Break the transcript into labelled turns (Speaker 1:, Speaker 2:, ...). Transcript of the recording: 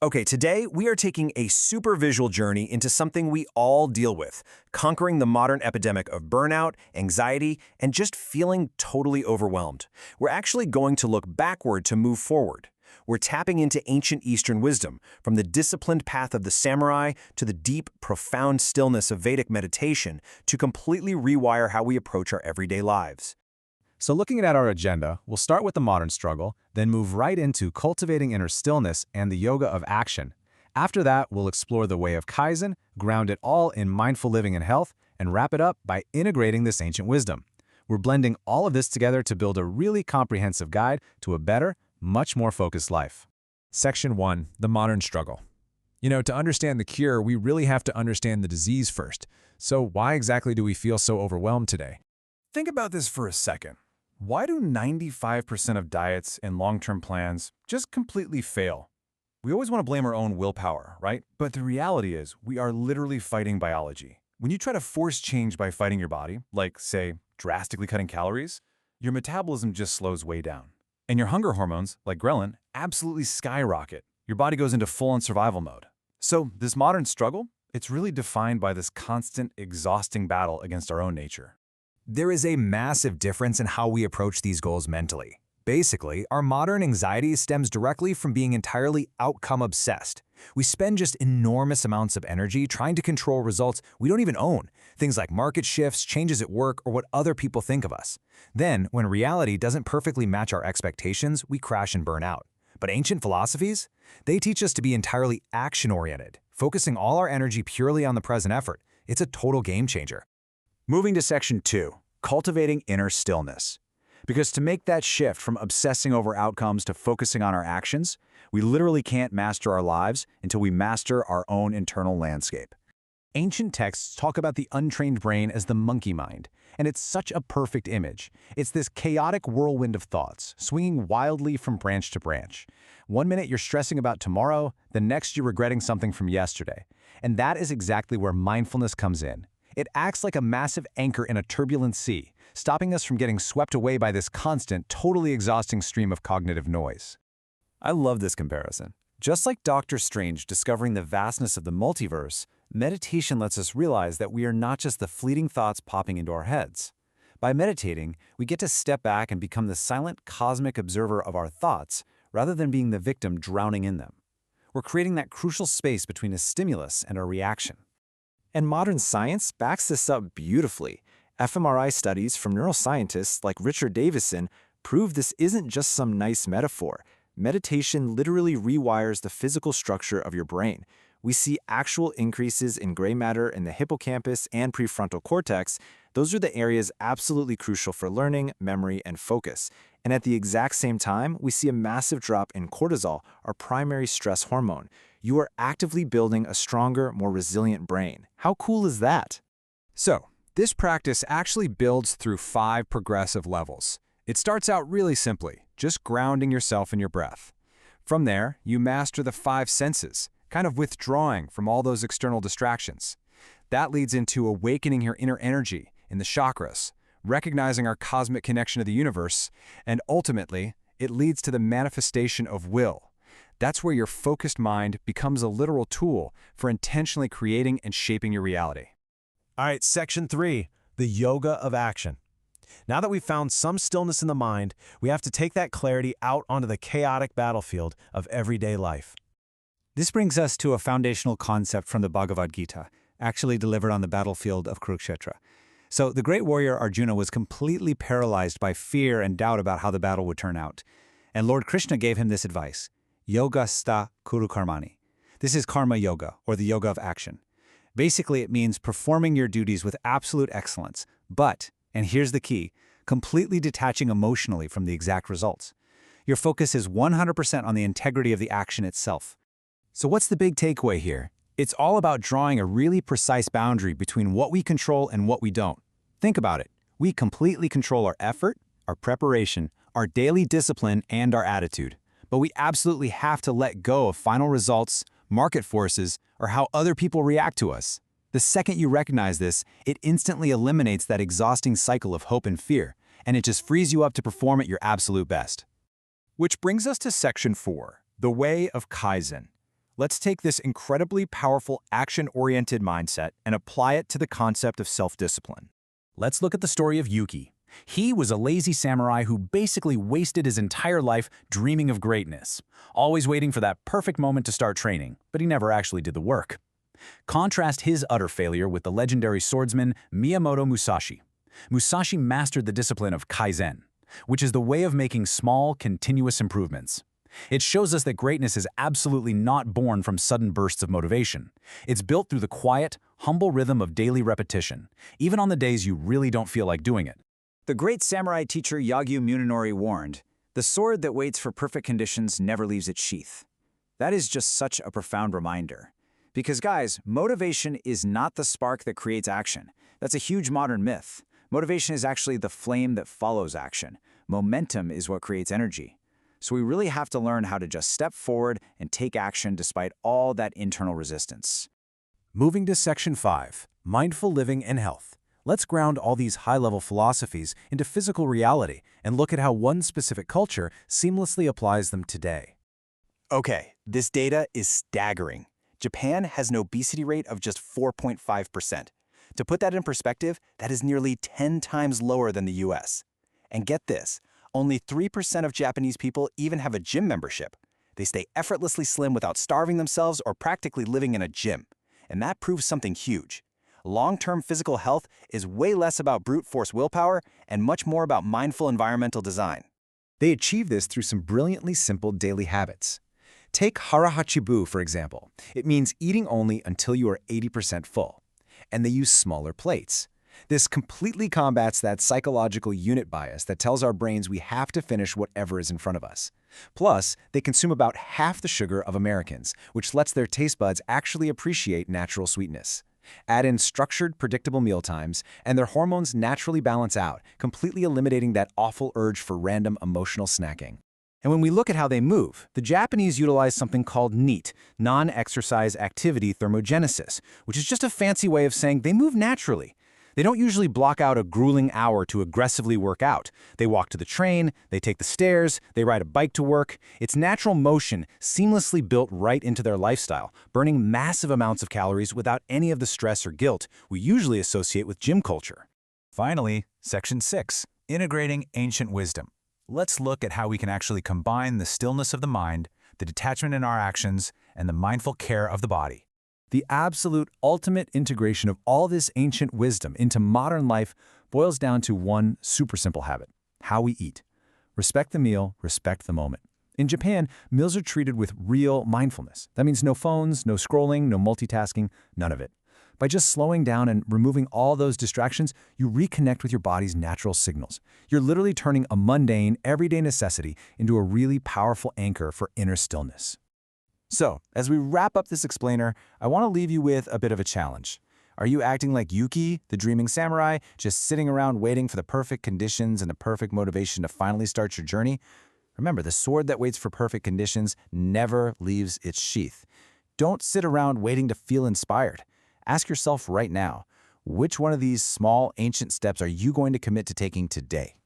Speaker 1: Okay, today we are taking a super visual journey into something we all deal with, conquering the modern epidemic of burnout, anxiety, and just feeling totally overwhelmed. We're actually going to look backward to move forward. We're tapping into ancient Eastern wisdom, from the disciplined path of the samurai to the deep, profound stillness of Vedic meditation, to completely rewire how we approach our everyday lives.
Speaker 2: So looking at our agenda, we'll start with the modern struggle, then move right into cultivating inner stillness and the yoga of action. After that, we'll explore the way of Kaizen, ground it all in mindful living and health, and wrap it up by integrating this ancient wisdom. We're blending all of this together to build a really comprehensive guide to a better, much more focused life.
Speaker 3: Section 1. The Modern Struggle. To understand the cure, we really have to understand the disease first. So why exactly do we feel so overwhelmed today?
Speaker 4: Think about this for a second. Why do 95% of diets and long-term plans just completely fail? We always want to blame our own willpower, right? But the reality is, we are literally fighting biology. When you try to force change by fighting your body, like, say, drastically cutting calories, your metabolism just slows way down. And your hunger hormones, like ghrelin, absolutely skyrocket. Your body goes into full-on survival mode. So this modern struggle, it's really defined by this constant, exhausting battle against our own nature.
Speaker 1: There is a massive difference in how we approach these goals mentally. Basically, our modern anxiety stems directly from being entirely outcome-obsessed. We spend just enormous amounts of energy trying to control results we don't even own, things like market shifts, changes at work, or what other people think of us. Then, when reality doesn't perfectly match our expectations, we crash and burn out. But ancient philosophies? They teach us to be entirely action-oriented, focusing all our energy purely on the present effort. It's a total game changer. Moving to Section 2, cultivating inner stillness. Because to make that shift from obsessing over outcomes to focusing on our actions, we literally can't master our lives until we master our own internal landscape. Ancient texts talk about the untrained brain as the monkey mind, and it's such a perfect image. It's this chaotic whirlwind of thoughts, swinging wildly from branch to branch. One minute you're stressing about tomorrow, the next you're regretting something from yesterday. And that is exactly where mindfulness comes in. It acts like a massive anchor in a turbulent sea, stopping us from getting swept away by this constant, totally exhausting stream of cognitive noise. I love this comparison. Just like Doctor Strange discovering the vastness of the multiverse, meditation lets us realize that we are not just the fleeting thoughts popping into our heads. By meditating, we get to step back and become the silent cosmic observer of our thoughts, rather than being the victim drowning in them. We're creating that crucial space between a stimulus and our reaction. And modern science backs this up beautifully. fMRI studies from neuroscientists like Richard Davison prove this isn't just some nice metaphor. Meditation literally rewires the physical structure of your brain. We see actual increases in gray matter in the hippocampus and prefrontal cortex. Those are the areas absolutely crucial for learning, memory, and focus. And at the exact same time, we see a massive drop in cortisol, our primary stress hormone. You are actively building a stronger, more resilient brain. How cool is that?
Speaker 3: So, this practice actually builds through 5 progressive levels. It starts out really simply, just grounding yourself in your breath. From there, you master the 5 senses, kind of withdrawing from all those external distractions. That leads into awakening your inner energy in the chakras, recognizing our cosmic connection to the universe, and ultimately, it leads to the manifestation of will. That's where your focused mind becomes a literal tool for intentionally creating and shaping your reality.
Speaker 1: All right, Section 3, the yoga of action. Now that we've found some stillness in the mind, we have to take that clarity out onto the chaotic battlefield of everyday life.
Speaker 5: This brings us to a foundational concept from the Bhagavad Gita, actually delivered on the battlefield of Kurukshetra. So the great warrior Arjuna was completely paralyzed by fear and doubt about how the battle would turn out. And Lord Krishna gave him this advice: Yoga sta kuru karmani. This is karma yoga, or the yoga of action. Basically, it means performing your duties with absolute excellence, but, and here's the key, completely detaching emotionally from the exact results. Your focus is 100% on the integrity of the action itself. So what's the big takeaway here? It's all about drawing a really precise boundary between what we control and what we don't. Think about it. We completely control our effort, our preparation, our daily discipline, and our attitude. But we absolutely have to let go of final results, market forces, or how other people react to us. The second you recognize this, it instantly eliminates that exhausting cycle of hope and fear, and it just frees you up to perform at your absolute best.
Speaker 4: Which brings us to Section 4, the way of Kaizen.
Speaker 1: Let's take this incredibly powerful action-oriented mindset and apply it to the concept of self-discipline.
Speaker 2: Let's look at the story of Yuki. He was a lazy samurai who basically wasted his entire life dreaming of greatness, always waiting for that perfect moment to start training, but he never actually did the work. Contrast his utter failure with the legendary swordsman Miyamoto Musashi. Musashi mastered the discipline of Kaizen, which is the way of making small, continuous improvements. It shows us that greatness is absolutely not born from sudden bursts of motivation. It's built through the quiet, humble rhythm of daily repetition, even on the days you really don't feel like doing it.
Speaker 1: The great samurai teacher Yagyu Munenori warned, "The sword that waits for perfect conditions never leaves its sheath." That is just such a profound reminder. Because guys, motivation is not the spark that creates action. That's a huge modern myth. Motivation is actually the flame that follows action. Momentum is what creates energy. So we really have to learn how to just step forward and take action despite all that internal resistance.
Speaker 2: Moving to Section 5, Mindful Living and Health. Let's ground all these high-level philosophies into physical reality and look at how one specific culture seamlessly applies them today.
Speaker 6: Okay, this data is staggering. Japan has an obesity rate of just 4.5%. To put that in perspective, that is nearly 10 times lower than the US. And get this, only 3% of Japanese people even have a gym membership. They stay effortlessly slim without starving themselves or practically living in a gym. And that proves something huge. Long-term physical health is way less about brute force willpower and much more about mindful environmental design.
Speaker 2: They achieve this through some brilliantly simple daily habits. Take Hara, for example. It means eating only until you are 80% full. And they use smaller plates. This completely combats that psychological unit bias that tells our brains we have to finish whatever is in front of us. Plus, they consume about half the sugar of Americans, which lets their taste buds actually appreciate natural sweetness. Add in structured, predictable meal times, and their hormones naturally balance out, completely eliminating that awful urge for random emotional snacking. And when we look at how they move, the Japanese utilize something called NEAT, non-exercise activity thermogenesis, which is just a fancy way of saying they move naturally. They don't usually block out a grueling hour to aggressively work out. They walk to the train, they take the stairs, they ride a bike to work. It's natural motion seamlessly built right into their lifestyle, burning massive amounts of calories without any of the stress or guilt we usually associate with gym culture.
Speaker 3: Finally, Section 6, Integrating Ancient Wisdom. Let's look at how we can actually combine the stillness of the mind, the detachment in our actions, and the mindful care of the body.
Speaker 2: The absolute ultimate integration of all this ancient wisdom into modern life boils down to one super simple habit: how we eat. Respect the meal, respect the moment. In Japan, meals are treated with real mindfulness. That means no phones, no scrolling, no multitasking, none of it. By just slowing down and removing all those distractions, you reconnect with your body's natural signals. You're literally turning a mundane, everyday necessity into a really powerful anchor for inner stillness.
Speaker 3: So, as we wrap up this explainer, I want to leave you with a bit of a challenge. Are you acting like Yuki, the dreaming samurai, just sitting around waiting for the perfect conditions and the perfect motivation to finally start your journey? Remember, the sword that waits for perfect conditions never leaves its sheath. Don't sit around waiting to feel inspired. Ask yourself right now, which one of these small, ancient steps are you going to commit to taking today?